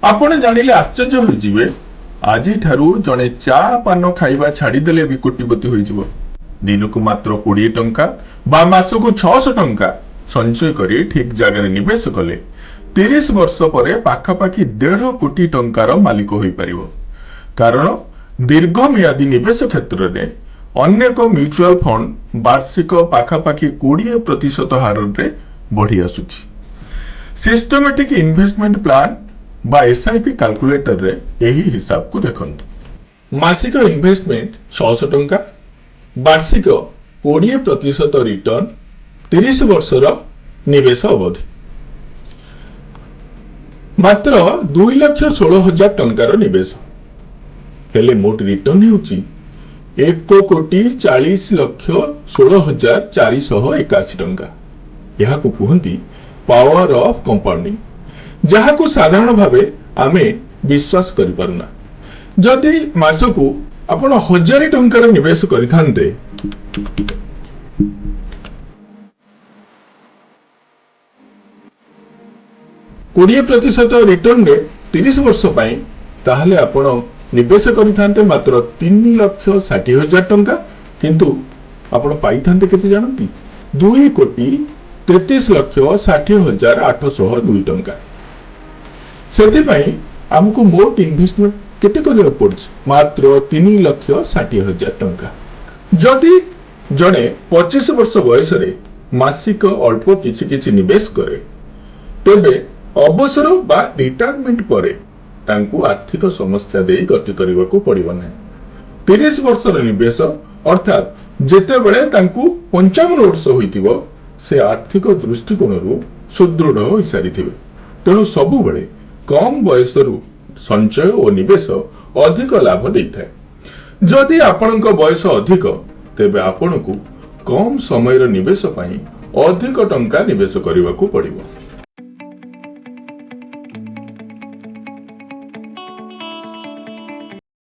आपण जानिले आश्चर्य होइजिबे आजि ठारू जणे चा पान खाइबा छाड़ीदेले भी कोटिपति होइजिबो। दिनकु मात्र 20 टंका बा मासकु 600 टंका संचय करी ठीक जगह निवेश कले 30 वर्ष परे पाखापाखि 1.5 कोटी टंकार मालिक होई परिबो। कारण दीर्घमियादी निवेश क्षेत्र में अनेक म्यूचुअल फंड वार्षिक पाखापाखि 20% हार रे बढ़ी आसुची। सिस्टमेटिक इन्वेस्टमेंट प्लान बा एसआईपी कैलकुलेटर रे यही हिसाब को देखंतु। मासिक इन्वेस्टमेंट 600 टंका, वार्षिक 20% रिटर्न, 30 वर्षर निवेश अवधि, मात्र 2,16,000 टंकार निवेश हेले मोट रिटर्न हेउची 1,40,16,481 टंका। यहाँ को कहती पावर ऑफ कंपाउंडिंग, जहाँ को साधारण भावे आमे विश्वास करि पारुना। जदि मासकु आपण 1,000 टंकार निवेश करिथान्ते कोड़े प्रतिशत रिटर्न रे 30 वर्ष पाई ताहले आपण निवेश करिथान्ते मात्र 3,60,000 टंका, किंतु आपण पाइथान्ते केते जानती 2,33,60,802 टंका। सेति पई हमकु मोट इन्वेस्टमेंट केते करिया पड़छ मात्र 3,60,000 टंका। जदि जणे 25 वर्ष बयस रे मासिक अल्प किछि निवेश करे तेबे अवसर बा रिटायरमेंट परे तांकु आर्थिक समस्या दे गति करने को पड़िबो नै। 30 वर्षर निवेश अर्थात जेते बेले तांकु 55 वर्ष होइतिबो से आर्थिक दृष्टिकोणरू सुदृढ़ होई सारिथिबे। तेणु सबु बेले कम बयसरू संचय और निवेश अधिक लाभ देइथाय। जदि आपनक बयस अधिक तेबे आपनकु कम समयर निवेश पई अधिक टंका निवेश करने को पड़िबो।